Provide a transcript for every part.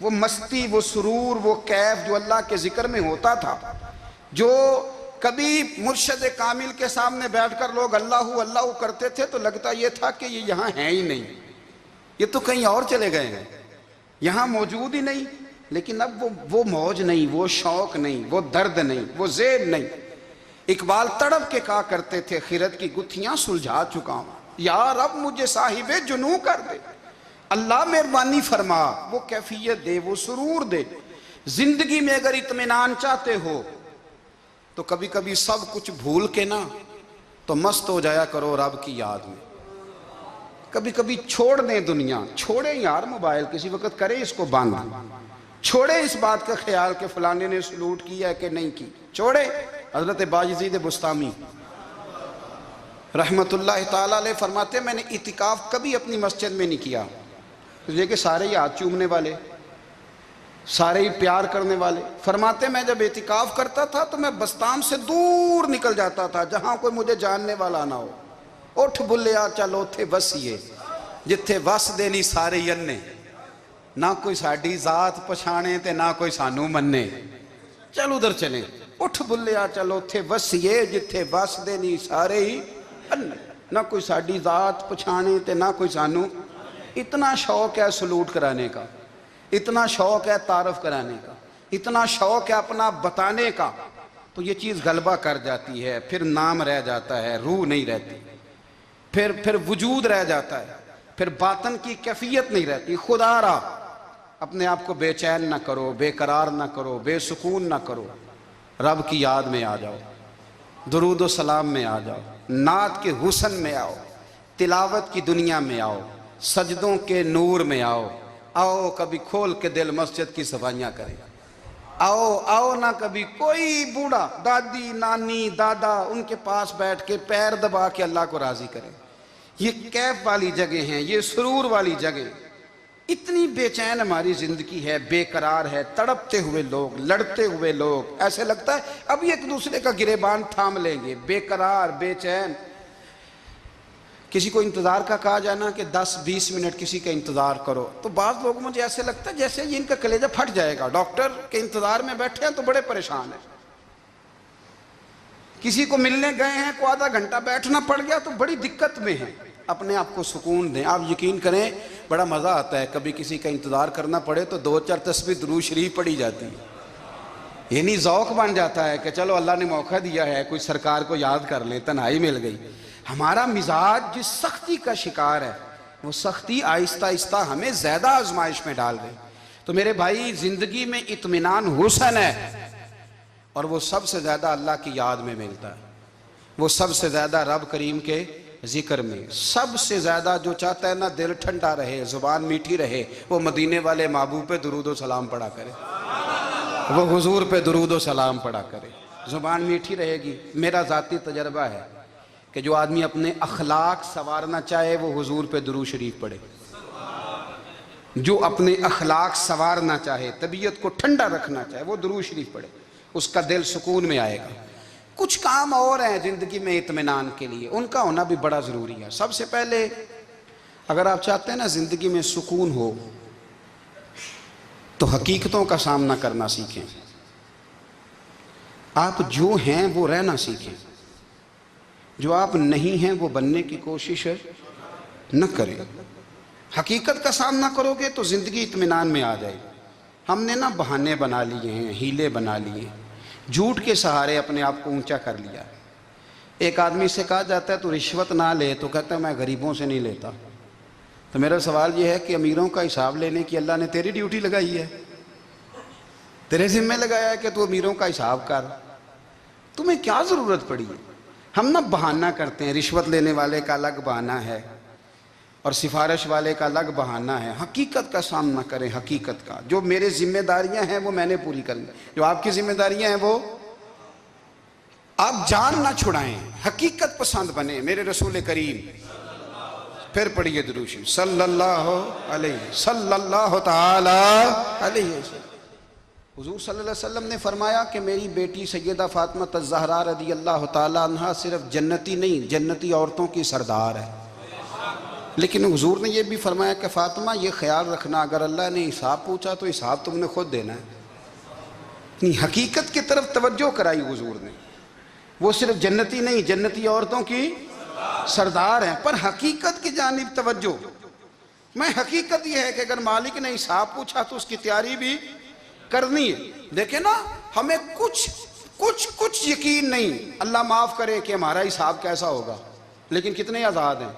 وہ مستی، وہ سرور، وہ کیف جو اللہ کے ذکر میں ہوتا تھا، جو کبھی مرشد کامل کے سامنے بیٹھ کر لوگ اللہ اللہ کرتے تھے تو لگتا یہ تھا کہ یہ یہاں ہیں ہی نہیں، یہ تو کہیں اور چلے گئے ہیں، یہاں موجود ہی نہیں۔ لیکن اب وہ موج نہیں، وہ شوق نہیں، وہ درد نہیں، وہ ذیل نہیں۔ اقبال تڑپ کے کہا کرتے تھے خرد کی گتھیاں سلجھا چکا ہوں، یا رب مجھے صاحب جنوں کر دے، اللہ مہربانی فرما، وہ کیفیت دے، وہ سرور دے۔ زندگی میں اگر اطمینان چاہتے ہو تو کبھی کبھی سب کچھ بھول کے نا تو مست ہو جایا کرو رب کی یاد میں۔ کبھی کبھی چھوڑ دیں دنیا، چھوڑیں یار موبائل، کسی وقت کریں اس کو بند، چھوڑیں اس بات کا خیال کہ فلانے نے سلوٹ کیا ہے کہ نہیں کی، چھوڑیں۔ حضرت باجزید بستامی رحمت اللہ تعالیٰ علیہ فرماتے ہیں میں نے اعتکاف کبھی اپنی مسجد میں نہیں کیا، یہ کہ سارے ہی ہاتھ چومنے والے، سارے ہی پیار کرنے والے۔ فرماتے ہیں میں جب اعتکاف کرتا تھا تو میں بستام سے دور نکل جاتا تھا جہاں کوئی مجھے جاننے والا نہ ہو۔ اٹھ بلیا چلو تھے وسیے جتھے وس دینی سارے یننے، نہ کوئی ساڈی ذات پچھانے تے نہ کوئی سانو مننے، چل ادھر چلیں۔ اٹھ بلیا چلو تھے وسیے جتھے وس دینی سارے ہی اننے، نہ کوئی ساڈی ذات پچھانے تے نہ کوئی سانو۔ اتنا شوق ہے سلوٹ کرانے کا، اتنا شوق ہے تعارف کرانے کا، اتنا شوق ہے اپنا بتانے کا، تو یہ چیز غلبہ کر جاتی ہے، پھر نام رہ جاتا ہے، روح نہیں رہتی، پھر وجود رہ جاتا ہے، پھر باطن کی کیفیت نہیں رہتی۔ خدا را اپنے آپ کو بے چین نہ کرو، بے قرار نہ کرو، بے سکون نہ کرو، رب کی یاد میں آ جاؤ، درود و سلام میں آ جاؤ، نعت کے حسن میں آؤ، تلاوت کی دنیا میں آؤ، سجدوں کے نور میں آؤ۔ آؤ کبھی کھول کے دل مسجد کی صفائیاں کریں، آؤ نہ کبھی کوئی بوڑھا، دادی، نانی، دادا، ان کے پاس بیٹھ کے پیر دبا کے اللہ کو راضی کریں۔ یہ کیف والی جگہ ہیں، یہ سرور والی جگہ۔ اتنی بے چین ہماری زندگی ہے، بے قرار ہے، تڑپتے ہوئے لوگ، لڑتے ہوئے لوگ، ایسے لگتا ہے ابھی ایک دوسرے کا گریبان تھام لیں گے، بے قرار، بے چین۔ کسی کو انتظار کا کہا جائے نا کہ 10-20 منٹ کسی کا انتظار کرو تو بعض لوگ مجھے ایسے لگتا ہے جیسے یہ ان کا کلیجہ پھٹ جائے گا، ڈاکٹر کے انتظار میں بیٹھے ہیں تو بڑے پریشان ہیں۔ کسی کو ملنے گئے ہیں کو آدھا گھنٹہ بیٹھنا پڑ گیا تو بڑی دقت میں ہیں۔ اپنے آپ کو سکون دیں۔ آپ یقین کریں بڑا مزہ آتا ہے، کبھی کسی کا انتظار کرنا پڑے تو 2-4 تسبیح درود شریف پڑھی جاتی ہے، یعنی ذوق بن جاتا ہے کہ چلو اللہ نے موقع دیا ہے، کوئی سرکار کو یاد کر لیں، تنہائی مل گئی۔ ہمارا مزاج جس سختی کا شکار ہے وہ سختی آہستہ آہستہ ہمیں زیادہ آزمائش میں ڈال گئی۔ تو میرے بھائی زندگی میں اطمینان حسن ہے، اور وہ سب سے زیادہ اللہ کی یاد میں ملتا ہے، وہ سب سے زیادہ رب کریم کے ذکر میں، سب سے زیادہ جو چاہتا ہے نا دل ٹھنڈا رہے، زبان میٹھی رہے، وہ مدینے والے محبوب پہ درود و سلام پڑھا کرے، وہ حضور پہ درود و سلام پڑھا کرے، زبان میٹھی رہے گی۔ میرا ذاتی تجربہ ہے کہ جو آدمی اپنے اخلاق سنوارنا چاہے وہ حضور پہ درود شریف پڑھے، جو اپنے اخلاق سنوارنا چاہے، طبیعت کو ٹھنڈا رکھنا چاہے وہ درود شریف پڑھے، اس کا دل سکون میں آئے گا۔ کچھ کام اور ہیں زندگی میں اطمینان کے لیے، ان کا ہونا بھی بڑا ضروری ہے۔ سب سے پہلے اگر آپ چاہتے ہیں نا زندگی میں سکون ہو تو حقیقتوں کا سامنا کرنا سیکھیں، آپ جو ہیں وہ رہنا سیکھیں، جو آپ نہیں ہیں وہ بننے کی کوشش نہ کریں۔ حقیقت کا سامنا کرو گے تو زندگی اطمینان میں آ جائے گی۔ ہم نے نا بہانے بنا لیے ہیں، ہیلے بنا لیے ہیں، جھوٹ کے سہارے اپنے آپ کو اونچا کر لیا۔ ایک آدمی سے کہا جاتا ہے تو رشوت نہ لے، تو کہتا ہے میں غریبوں سے نہیں لیتا۔ تو میرا سوال یہ ہے کہ امیروں کا حساب لینے کی اللہ نے تیری ڈیوٹی لگائی ہے، تیرے ذمہ لگایا ہے کہ تو امیروں کا حساب کر، تمہیں کیا ضرورت پڑی ہے؟ ہم نا بہانہ کرتے ہیں، رشوت لینے والے کا الگ بہانہ ہے اور سفارش والے کا الگ بہانہ ہے۔ حقیقت کا سامنا کریں، حقیقت کا۔ جو میرے ذمہ داریاں ہیں وہ میں نے پوری کرنی، جو آپ کی ذمہ داریاں ہیں وہ آپ جان نہ چھڑائیں، حقیقت پسند بنیں۔ میرے رسول کریم، پھر پڑھیے درود شریف، صلی اللہ تعالی علیہ وسلم۔ حضور صلی اللہ علیہ وسلم نے فرمایا کہ میری بیٹی سیدہ فاطمہ الزہرا رضی اللہ تعالی عنہا صرف جنتی نہیں، جنتی عورتوں کی سردار ہے۔ لیکن حضور نے یہ بھی فرمایا کہ فاطمہ یہ خیال رکھنا اگر اللہ نے حساب پوچھا تو حساب تم نے خود دینا ہے. نہیں، حقیقت کی طرف توجہ کرائی حضور نے. وہ صرف جنتی نہیں، جنتی عورتوں کی سردار ہیں، پر حقیقت کی جانب توجہ. میں حقیقت یہ ہے کہ اگر مالک نے حساب پوچھا تو اس کی تیاری بھی کرنی ہے. دیکھیں نا، ہمیں کچھ یقین نہیں، اللہ معاف کرے کہ ہمارا حساب کیسا ہوگا، لیکن کتنے آزاد ہیں.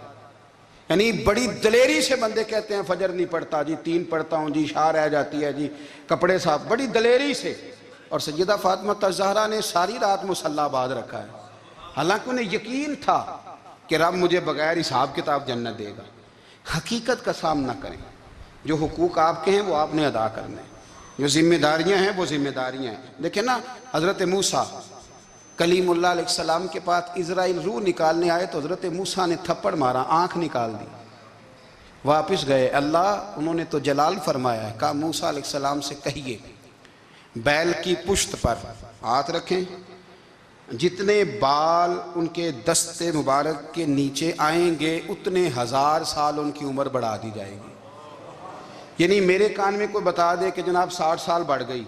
یعنی بڑی دلیری سے بندے کہتے ہیں فجر نہیں پڑھتا جی، 3 پڑھتا ہوں جی، عشاء رہ جاتی ہے جی، کپڑے صاف، بڑی دلیری سے. اور سیدہ فاطمہ الزہرا نے ساری رات مصلی باندھ رکھا ہے، حالانکہ انہیں یقین تھا کہ رب مجھے بغیر حساب کتاب جنت دے گا. حقیقت کا سامنا کریں. جو حقوق آپ کے ہیں وہ آپ نے ادا کرنے ہیں، جو ذمہ داریاں ہیں وہ ذمہ داریاں ہیں. دیکھیں نا، حضرت موسیٰ کلیم اللہ علیہ السلام کے پاس اسرائیل روح نکالنے آئے تو حضرت موسیٰ نے تھپڑ مارا، آنکھ نکال دی. واپس گئے، اللہ انہوں نے تو جلال فرمایا ہے، کہا موسیٰ علیہ السلام سے کہیے بیل کی پشت پر ہاتھ رکھیں، جتنے بال ان کے دستے مبارک کے نیچے آئیں گے اتنے 1000 سال ان کی عمر بڑھا دی جائے گی. یعنی میرے کان میں کوئی بتا دے کہ جناب 60 سال بڑھ گئی،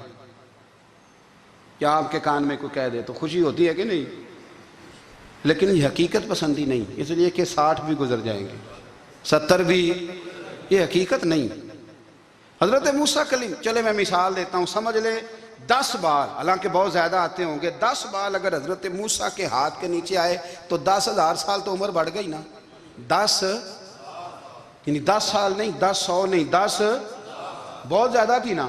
یا آپ کے کان میں کوئی کہہ دے تو خوشی ہوتی ہے کہ نہیں؟ لیکن یہ حقیقت پسندی نہیں، اس لیے کہ 60 بھی گزر جائیں گے، 70 بھی، یہ حقیقت نہیں. حضرت موسیٰ کلیم، چلے میں مثال دیتا ہوں، سمجھ لے 10 بال، حالانکہ بہت زیادہ آتے ہوں گے، 10 بال اگر حضرت موسیٰ کے ہاتھ کے نیچے آئے تو 10,000 سال تو عمر بڑھ گئی نا. 10 یعنی 10 سال نہیں، 10 100 نہیں، 10 بہت زیادہ تھی نا.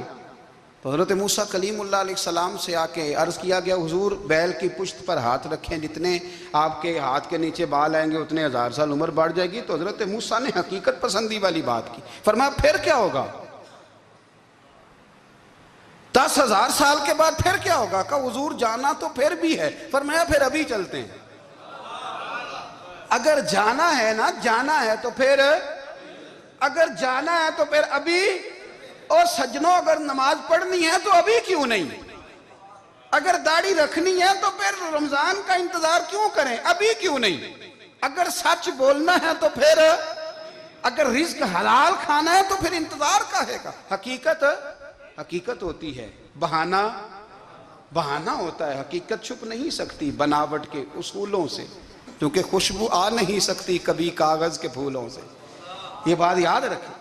تو حضرت موسیٰ کلیم اللہ علیہ السلام سے آ کے عرض کیا گیا، حضور بیل کی پشت پر ہاتھ رکھیں، جتنے آپ کے ہاتھ کے نیچے بال آئیں گے اتنے 1000 سال عمر بڑھ جائے گی. تو حضرت موسیٰ نے حقیقت پسندی والی بات کی، فرمایا پھر کیا ہوگا؟ 10,000 سال کے بعد پھر کیا ہوگا؟ کہا حضور جانا تو پھر بھی ہے. فرمایا پھر ابھی چلتے ہیں. اگر جانا ہے نا، جانا ہے تو پھر، اگر جانا ہے تو پھر ابھی. اور سجنوں، اگر نماز پڑھنی ہے تو ابھی کیوں نہیں؟ اگر داڑھی رکھنی ہے تو پھر رمضان کا انتظار کیوں کریں؟ ابھی کیوں نہیں؟ اگر سچ بولنا ہے تو پھر، اگر رزق حلال کھانا ہے تو پھر انتظار کاہے کا؟ حقیقت ہوتی ہے، بہانہ ہوتا ہے. حقیقت چھپ نہیں سکتی بناوٹ کے اصولوں سے، کیونکہ خوشبو آ نہیں سکتی کبھی کاغذ کے پھولوں سے. یہ بات یاد رکھیں.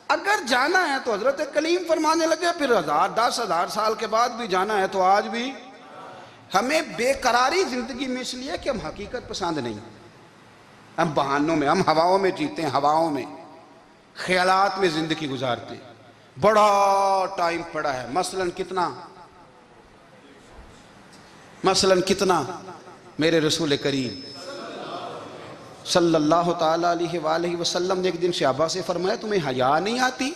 اگر جانا ہے تو حضرت کلیم فرمانے لگے پھر 10,000 سال کے بعد بھی جانا ہے تو آج بھی. ہمیں بے قراری زندگی میں اس لیے کہ ہم حقیقت پسند نہیں، ہم بہانوں میں، ہم ہواؤں میں جیتے ہیں، ہواؤں میں، خیالات میں زندگی گزارتے ہیں. بڑا ٹائم پڑا ہے، مثلاً کتنا میرے رسول کریم صلی اللہ تعالیٰ علیہ وآلہ وسلم نے ایک دن صحابہ سے فرمایا تمہیں حیا نہیں آتی؟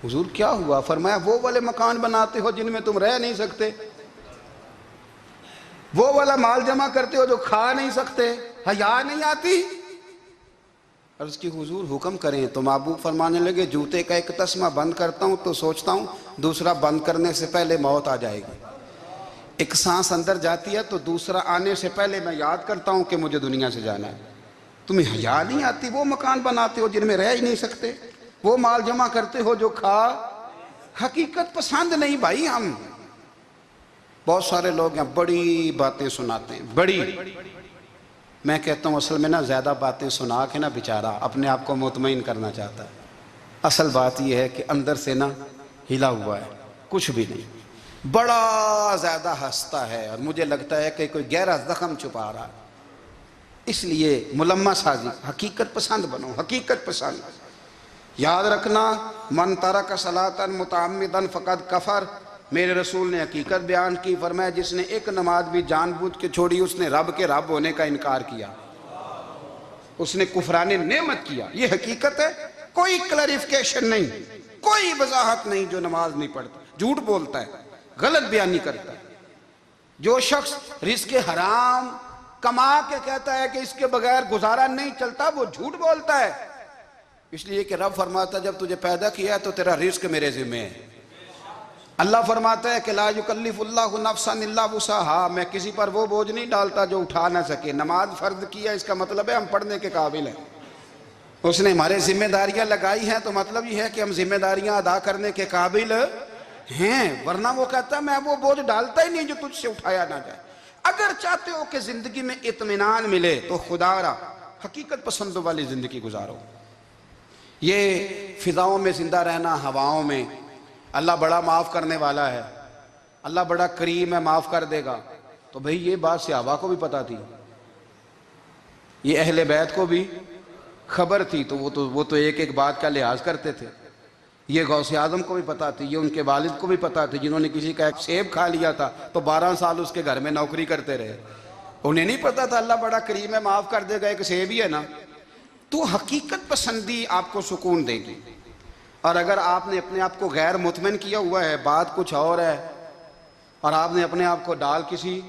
حضور کیا ہوا؟ فرمایا وہ والے مکان بناتے ہو جن میں تم رہ نہیں سکتے، وہ والا مال جمع کرتے ہو جو کھا نہیں سکتے، حیا نہیں آتی؟ عرض کی حضور حکم کریں. تو محبوب فرمانے لگے جوتے کا ایک تسمہ بند کرتا ہوں تو سوچتا ہوں دوسرا بند کرنے سے پہلے موت آ جائے گی. ایک سانس اندر جاتی ہے تو دوسرا آنے سے پہلے میں یاد کرتا ہوں کہ مجھے دنیا سے جانا ہے. تمہیں حیا نہیں آتی؟ وہ مکان بناتے ہو جن میں رہ ہی نہیں سکتے، وہ مال جمع کرتے ہو جو کھا. حقیقت پسند نہیں بھائی. ہم بہت سارے لوگ ہیں بڑی باتیں سناتے ہیں، بڑی، میں کہتا ہوں اصل میں نا زیادہ باتیں سنا کے نا بیچارہ اپنے آپ کو مطمئن کرنا چاہتا ہے. اصل بات یہ ہے کہ اندر سے نا ہلا ہوا ہے، کچھ بھی نہیں، بڑا زیادہ ہنستا ہے اور مجھے لگتا ہے کہ کوئی گہرا زخم چھپا رہا ہے. اس لیے ملمہ سازی، حقیقت پسند بنو، حقیقت پسند. یاد رکھنا من ترک صلاۃ متعمدا فقد کفر. میرے رسول نے حقیقت بیان کی، فرمایا جس نے ایک نماز بھی جان بوجھ کے چھوڑی اس نے رب کے رب ہونے کا انکار کیا، اس نے کفران نعمت کیا. یہ حقیقت ہے، کوئی کلیریفیکیشن نہیں، کوئی وضاحت نہیں. جو نماز نہیں پڑھتا، جھوٹ بولتا ہے، غلط بیانی کرتا ہے. جو شخص رزق حرام کما کے کہتا ہے کہ اس کے بغیر گزارا نہیں چلتا، وہ جھوٹ بولتا ہے. اس لیے کہ رب فرماتا ہے جب تجھے پیدا کیا ہے تو تیرا رزق میرے ذمہ ہے. اللہ فرماتا ہے کہ لا یکلف اللہ نفسا الا وسعہا، میں کسی پر وہ بوجھ نہیں ڈالتا جو اٹھا نہ سکے. نماز فرض کیا، اس کا مطلب ہے ہم پڑھنے کے قابل ہیں. اس نے ہمارے ذمہ داریاں لگائی ہیں تو مطلب یہ ہے کہ ہم ذمہ داریاں ادا کرنے کے قابل ہیں، ورنہ وہ کہتا ہے میں وہ بوجھ ڈالتا ہی نہیں جو تجھ سے اٹھایا نہ جائے۔ اگر چاہتے ہو کہ زندگی میں اطمینان ملے تو خدا را حقیقت پسندوں والی زندگی گزارو۔ یہ فضاؤں میں زندہ رہنا، ہواؤں میں، اللہ بڑا معاف کرنے والا ہے، اللہ بڑا کریم ہے، معاف کر دے گا، تو بھئی یہ بات صحابہ کو بھی پتا تھی، یہ اہل بیت کو بھی خبر تھی، تو وہ تو ایک ایک بات کا لحاظ کرتے تھے۔ یہ غوث اعظم کو بھی پتا تھی، یہ ان کے والد کو بھی پتا تھی، جنہوں نے کسی کا ایک سیب کھا لیا تھا تو 12 سال اس کے گھر میں نوکری کرتے رہے، انہیں نہیں پتا تھا اللہ بڑا کریم ہے، معاف کر دے گا، ایک سیب ہی ہے نا۔ تو حقیقت پسندی آپ کو سکون دے گی، اور اگر آپ نے اپنے آپ کو غیر مطمئن کیا ہوا ہے، بات کچھ اور ہے، اور آپ نے اپنے آپ کو ڈال کسی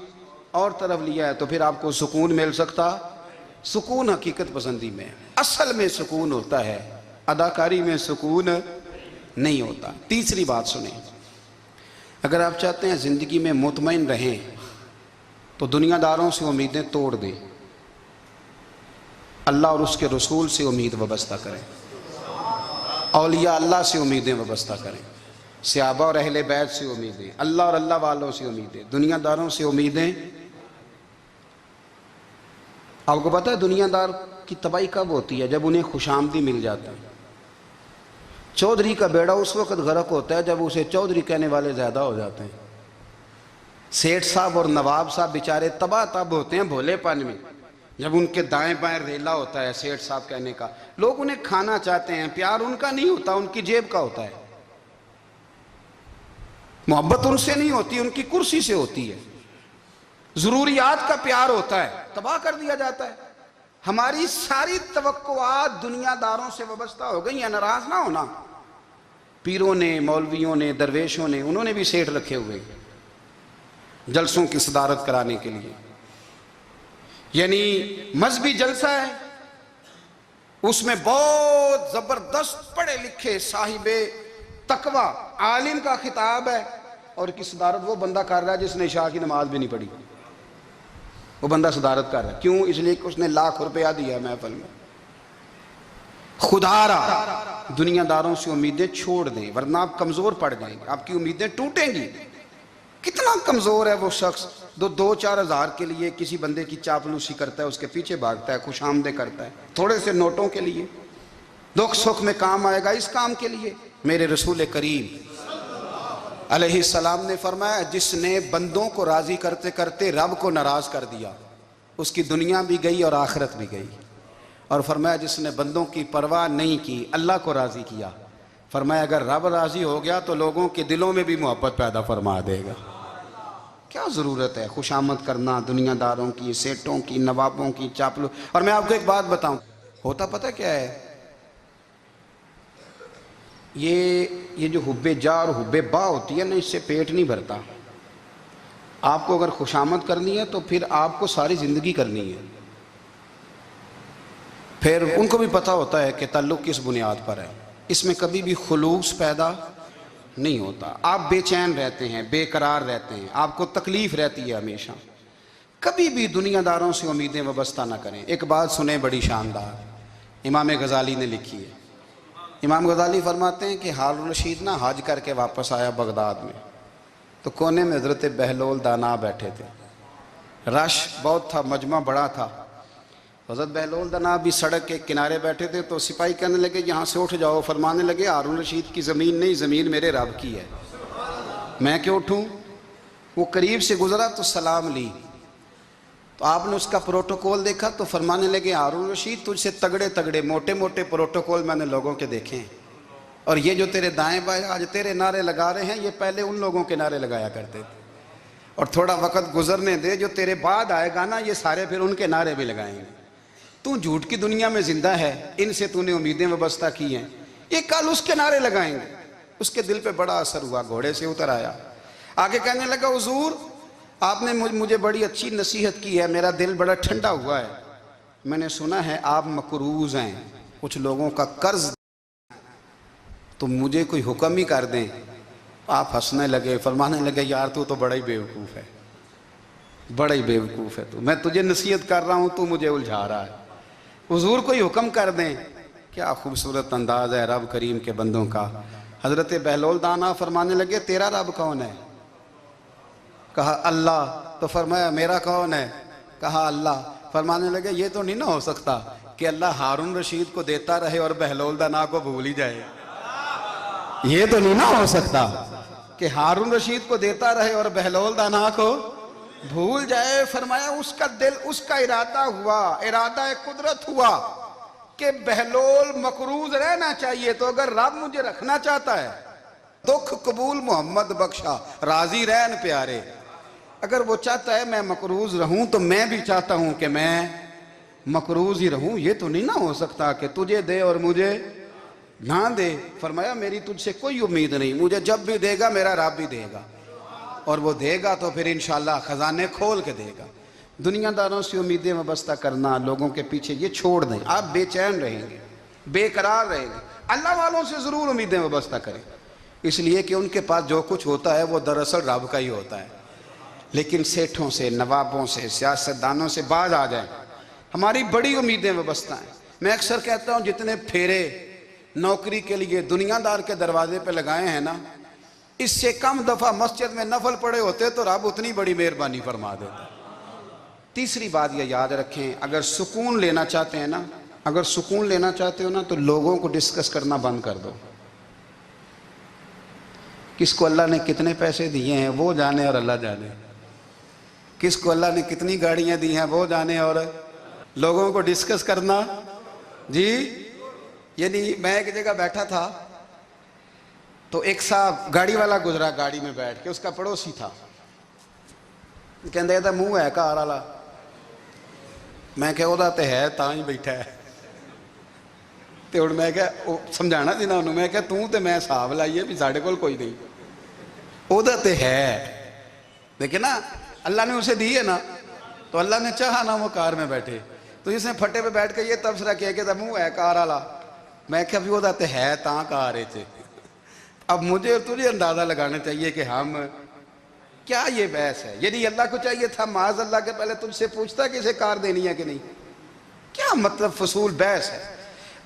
اور طرف لیا ہے، تو پھر آپ کو سکون مل سکتا؟ سکون حقیقت پسندی میں، اصل میں سکون ہوتا ہے، اداکاری میں سکون نہیں ہوتا۔ تیسری بات سنیں، اگر آپ چاہتے ہیں زندگی میں مطمئن رہیں تو دنیا داروں سے امیدیں توڑ دیں، اللہ اور اس کے رسول سے امید وابستہ کریں، اولیاء اللہ سے امیدیں وابستہ کریں، صحابہ اور اہل بیت سے امیدیں، اللہ اور اللہ والوں سے امیدیں، دنیا داروں سے امیدیں۔ آپ کو پتہ ہے دنیا دار کی تباہی کب ہوتی ہے؟ جب انہیں خوش آمدی مل جاتا ہے۔ چودھری کا بیڑا اس وقت غرق ہوتا ہے جب اسے چودھری کہنے والے زیادہ ہو جاتے ہیں۔ سیٹھ صاحب اور نواب صاحب بیچارے تباہ تب ہوتے ہیں بھولے پن میں، جب ان کے دائیں بائیں ریلا ہوتا ہے سیٹھ صاحب کہنے کا، لوگ انہیں کھانا چاہتے ہیں، پیار ان کا نہیں ہوتا، ان کی جیب کا ہوتا ہے، محبت ان سے نہیں ہوتی، ان کی کرسی سے ہوتی ہے، ضروریات کا پیار ہوتا ہے، تباہ کر دیا جاتا ہے۔ ہماری ساری توقعات دنیا داروں سے وابستہ ہو گئی ہیں، ناراض نہ ہونا، پیروں نے، مولویوں نے، درویشوں نے، انہوں نے بھی سیٹھ رکھے ہوئے جلسوں کی صدارت کرانے کے لیے، یعنی مذہبی جلسہ ہے، اس میں بہت زبردست پڑھے لکھے صاحب تقوی عالم کا خطاب ہے، اور کی صدارت وہ بندہ کر رہا ہے جس نے عشاء کی نماز بھی نہیں پڑھی، وہ بندہ صدارت کر رہا ہے، کیوں؟ اس لیے کہ اس نے لاکھ روپیہ دیا محفل میں۔ خدا را دنیا داروں سے امیدیں چھوڑ دیں، ورنہ آپ کمزور پڑ جائیں گے، آپ کی امیدیں ٹوٹیں گی۔ کتنا کمزور ہے وہ شخص جو 2-4 ہزار کے لیے کسی بندے کی چاپلوسی کرتا ہے، اس کے پیچھے بھاگتا ہے، خوش آمدیں کرتا ہے، تھوڑے سے نوٹوں کے لیے، دکھ سکھ میں کام آئے گا اس کام کے لیے۔ میرے رسول کریم علیہ السلام نے فرمایا جس نے بندوں کو راضی کرتے کرتے رب کو ناراض کر دیا، اس کی دنیا بھی گئی اور آخرت بھی گئی، اور فرمایا جس نے بندوں کی پرواہ نہیں کی، اللہ کو راضی کیا، فرمایا اگر رب راضی ہو گیا تو لوگوں کے دلوں میں بھی محبت پیدا فرما دے گا۔ کیا ضرورت ہے خوش آمد کرنا دنیا داروں کی، سیٹوں کی، نوابوں کی، چاپلو۔ اور میں آپ کو ایک بات بتاؤں، ہوتا پتہ کیا ہے؟ یہ جو حب جا اور حب با ہوتی ہے نا، اس سے پیٹ نہیں بھرتا۔ آپ کو اگر خوش آمد کرنی ہے تو پھر آپ کو ساری زندگی کرنی ہے۔ پھر ان کو بھی پتہ ہوتا ہے کہ تعلق کس بنیاد پر ہے، اس میں کبھی بھی خلوص پیدا نہیں ہوتا، آپ بے چین رہتے ہیں، بے قرار رہتے ہیں، آپ کو تکلیف رہتی ہے ہمیشہ۔ کبھی بھی دنیا داروں سے امیدیں وابستہ نہ کریں۔ ایک بات سنیں بڑی شاندار، امام غزالی نے لکھی ہے۔ امام غزالی فرماتے ہیں کہ ہارون الرشید نہ حج کر کے واپس آیا بغداد میں، تو کونے میں حضرت بہلول دانا بیٹھے تھے، رش بہت تھا، مجمع بڑا تھا، حضرت بہلول دانا بھی سڑک کے کنارے بیٹھے تھے، تو سپاہی کہنے لگے یہاں سے اٹھ جاؤ، فرمانے لگے ہارون الرشید کی زمین نہیں، زمین میرے رب کی ہے، میں کیوں اٹھوں؟ وہ قریب سے گزرا تو سلام لی، تو آپ نے اس کا پروٹوکول دیکھا تو فرمانے لگے ہارون الرشید تجھ سے تگڑے تگڑے موٹے موٹے پروٹوکول میں نے لوگوں کے دیکھے ہیں، اور یہ جو تیرے دائیں بائیں آج تیرے نعرے لگا رہے ہیں یہ پہلے ان لوگوں کے نعرے لگایا کرتے تھے، اور تھوڑا وقت گزرنے دے، جو تیرے بعد آئے گا نا یہ سارے پھر ان کے نعرے بھی لگائیں گے۔ تو جھوٹ کی دنیا میں زندہ ہے، ان سے تو نے امیدیں وابستہ کی ہیں، یہ کل اس کے نعرے لگائیں گے۔ اس کے دل پہ بڑا اثر ہوا، گھوڑے سے اتر آیا، آگے کہنے لگا حضور آپ نے مجھے بڑی اچھی نصیحت کی ہے، میرا دل بڑا ٹھنڈا ہوا ہے، میں نے سنا ہے آپ مقروض ہیں، کچھ لوگوں کا قرض، تو مجھے کوئی حکم ہی کر دیں۔ آپ ہنسنے لگے، فرمانے لگے یار تو بڑا ہی بیوقوف ہے، بڑا ہی بیوقوف ہے تو، میں تجھے نصیحت کر رہا ہوں تو مجھے الجھا رہا ہے، حضور کوئی حکم کر دیں کیا خوبصورت انداز ہے رب کریم کے بندوں کا۔ حضرت بہلول دانا فرمانے لگے تیرا رب کون ہے؟ کہا اللہ۔ تو فرمایا میرا کون ہے؟ کہا اللہ۔ فرمانے لگے یہ تو نہیں نہ ہو سکتا کہ اللہ ہارون رشید کو دیتا رہے اور بہلول دانا کو بھول ہی جائے۔ یہ تو نہیں نہ ہو سکتا کہ ہارون رشید کو دیتا رہے اور بہلول دانا کو بھول جائے۔ فرمایا اس کا دل، اس کا ارادہ ہوا، ارادہ قدرت ہوا کہ بہلول مقروض رہنا چاہیے، تو اگر رب مجھے رکھنا چاہتا ہے، دکھ قبول محمد بخشا راضی رہن پیارے، اگر وہ چاہتا ہے میں مقروض رہوں تو میں بھی چاہتا ہوں کہ میں مقروض ہی رہوں۔ یہ تو نہیں نہ ہو سکتا کہ تجھے دے اور مجھے نہ دے۔ فرمایا میری تجھ سے کوئی امید نہیں، مجھے جب بھی دے گا میرا رب بھی دے گا، اور وہ دے گا تو پھر انشاءاللہ خزانے کھول کے دے گا۔ دنیا داروں سے امیدیں وابستہ کرنا، لوگوں کے پیچھے، یہ چھوڑ دیں، آپ بے چین رہیں گے، بے قرار رہیں گے۔ اللہ والوں سے ضرور امیدیں وابستہ کریں، اس لیے کہ ان کے پاس جو کچھ ہوتا ہے وہ دراصل رب کا ہی ہوتا ہے۔ لیکن سیٹھوں سے، نوابوں سے، سیاستدانوں سے باز آ جائیں، ہماری بڑی امیدیں وابستہ ہیں۔ میں اکثر کہتا ہوں جتنے پھیرے نوکری کے لیے دنیا دار کے دروازے پہ لگائے ہیں نا، اس سے کم دفعہ مسجد میں نفل پڑے ہوتے تو رب اتنی بڑی مہربانی فرما دیتا۔ تیسری بات یہ یاد رکھیں، اگر سکون لینا چاہتے ہیں نا، اگر سکون لینا چاہتے ہو نا تو لوگوں کو ڈسکس کرنا بند کر دو۔ کس کو اللہ نے کتنے پیسے دیے ہیں وہ جانے اور اللہ جانے، کس کو اللہ نے کتنی گاڑیاں دی ہیں وہ جانے، اور لوگوں کو ڈسکس کرنا جی۔ یعنی میں ایک جگہ بیٹھا تھا تو ایک صاحب گاڑی والا گزرا، گاڑی میں بیٹھ کے، اس کا پڑوسی تھا، کہندے تھا منہ ہے کار والا۔ میں کہ وہ تے ہے تاں ہی بیٹھا ہے، تے ہن میں کہ سمجھانا سی نا انہوں، میں کہ توں تے میں حساب لائیے بھی ساڈے کول کوئی نہیں، وہ تے ہے، لیکن نا اللہ نے اسے دی ہے نا، تو اللہ نے چاہا نا وہ کار میں بیٹھے، تو جس نے پھٹے پہ بیٹھ کے یہ تبصرہ کیا کہ منہ ہے کار والا، میں کہ ابھی وہ تے ہے تاں کار ہے۔ اب مجھے اور تجھے اندازہ لگانا چاہیے کہ ہم کیا یہ بحث ہے؟ یعنی اللہ کو چاہیے تھا معاذ اللہ کے پہلے تجھ سے پوچھتا کہ اسے کار دینی ہے کہ نہیں، کیا مطلب فضول بحث ہے؟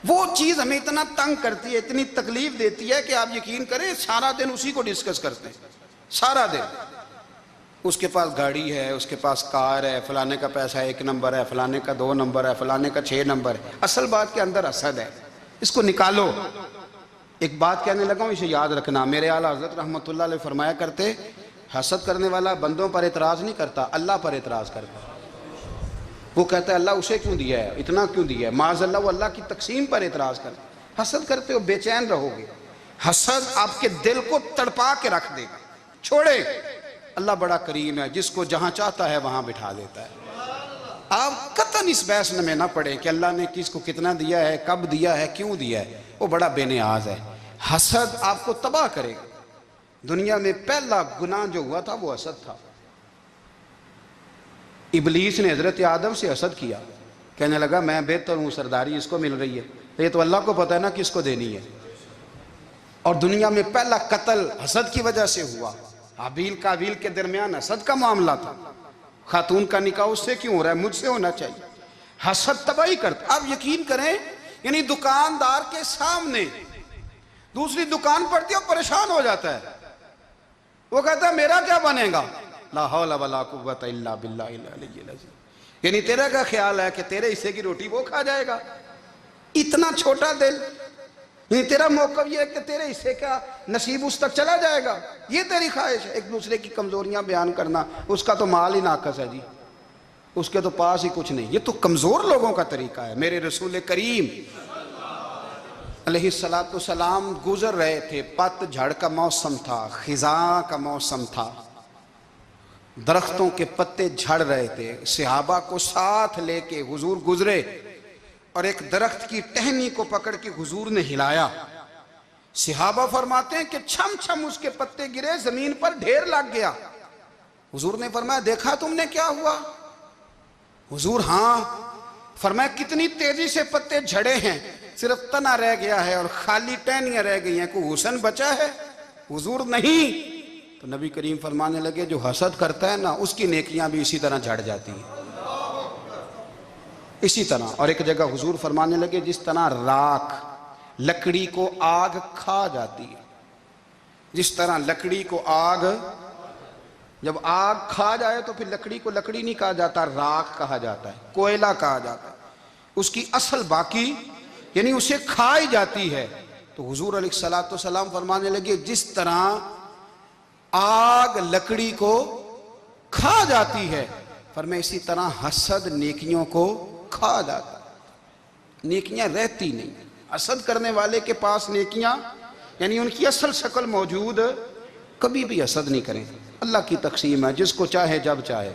وہ چیز ہمیں اتنا تنگ کرتی ہے، اتنی تکلیف دیتی ہے کہ آپ یقین کریں سارا دن اسی کو ڈسکس کرتے ہیں، سارا دن۔ اس کے پاس گاڑی ہے، اس کے پاس کار ہے، فلانے کا پیسہ 1 نمبر ہے، فلانے کا 2 نمبر ہے، فلانے کا 6 نمبر ہے۔ اصل بات کے اندر حسد ہے، اس کو نکالو۔ ایک بات کہنے لگا ہوں، اسے یاد رکھنا، میرے اعلیٰ حضرت رحمۃ اللہ علیہ فرمایا کرتے، حسد کرنے والا بندوں پر اعتراض نہیں کرتا، اللہ پر اعتراض کرتا۔ وہ کہتا ہے اللہ اسے کیوں دیا ہے، اتنا کیوں دیا ہے، معاذ اللہ وہ اللہ کی تقسیم پر اعتراض کرتا۔ حسد کرتے ہو بے چین رہو گے، حسد آپ کے دل کو تڑپا کے رکھ دے گا۔ چھوڑے، اللہ بڑا کریم ہے، جس کو جہاں چاہتا ہے وہاں بٹھا دیتا ہے۔ آپ قطعاً اس بحث میں نہ پڑیں کہ اللہ نے کس کو کتنا دیا ہے، کب دیا ہے، کیوں دیا ہے، وہ بڑا بے نیاز ہے۔ حسد آپ کو تباہ کرے گا۔ دنیا میں پہلا گناہ جو ہوا تھا وہ حسد تھا۔ ابلیس نے حضرت آدم سے حسد کیا، کہنے لگا میں بہتر ہوں، سرداری اس کو مل رہی ہے، یہ تو اللہ کو پتہ ہے نا کس کو دینی ہے۔ اور دنیا میں پہلا قتل حسد کی وجہ سے ہوا، حابیل قابیل کے درمیان حسد کا معاملہ تھا۔ خاتون کا نکاح اس سے کیوں ہو رہا ہے، مجھ سے ہونا چاہیے۔ حسد تباہی کرتا۔ آپ یقین کریں، یعنی دکاندار کے سامنے دوسری دکان پڑتی ہے اور پریشان ہو جاتا ہے، وہ کہتا ہے میرا کیا بنے گا، لا حول ولا قوت الا باللہ العلی العظیم، یعنی تیرا کا خیال ہے کہ تیرے حصے کی روٹی وہ کھا جائے گا، اتنا چھوٹا دل، یعنی تیرا موقف یہ ہے کہ تیرے حصے کا نصیب اس تک چلا جائے گا، یہ تیری خواہش ہے۔ ایک دوسرے کی کمزوریاں بیان کرنا، اس کا تو مال ہی ناقص ہے جی، اس کے تو پاس ہی کچھ نہیں، یہ تو کمزور لوگوں کا طریقہ ہے۔ میرے رسول کریم علیہ السلام گزر رہے تھے، پت جھڑ کا موسم تھا، خزاں کا موسم تھا، درختوں کے پتے جھڑ رہے تھے، صحابہ کو ساتھ لے کے حضور گزرے اور ایک درخت کی ٹہنی کو پکڑ کے حضور نے ہلایا۔ صحابہ فرماتے ہیں کہ چھم چھم اس کے پتے گرے، زمین پر ڈھیر لگ گیا۔ حضور نے فرمایا دیکھا تم نے کیا ہوا؟ حضور ہاں۔ فرمایا کتنی تیزی سے پتے جھڑے ہیں، صرف تنا رہ گیا ہے اور خالی ٹہنیاں رہ گئی ہیں، کوئی حسن بچا ہے؟ حضور نہیں۔ تو نبی کریم فرمانے لگے جو حسد کرتا ہے نا، اس کی نیکیاں بھی اسی طرح جھڑ جاتی ہیں۔ اسی طرح اور ایک جگہ حضور فرمانے لگے جس طرح راکھ لکڑی کو آگ کھا جاتی ہے، جس طرح لکڑی کو آگ، جب آگ کھا جائے تو پھر لکڑی کو لکڑی نہیں کہا جاتا، راکھ کہا جاتا ہے، کوئلہ کہا جاتا ہے، اس کی اصل باقی یعنی اسے کھائی جاتی ہے۔ تو حضور علیہ السلام فرمانے لگے جس طرح آگ لکڑی کو کھا جاتی ہے، فرمایا اسی طرح حسد نیکیوں کو کھا جاتا ہے، نیکیاں رہتی نہیں۔ حسد کرنے والے کے پاس نیکیاں یعنی ان کی اصل شکل موجود، کبھی بھی حسد نہیں کریں۔ اللہ کی تقسیم ہے، جس کو چاہے جب چاہے۔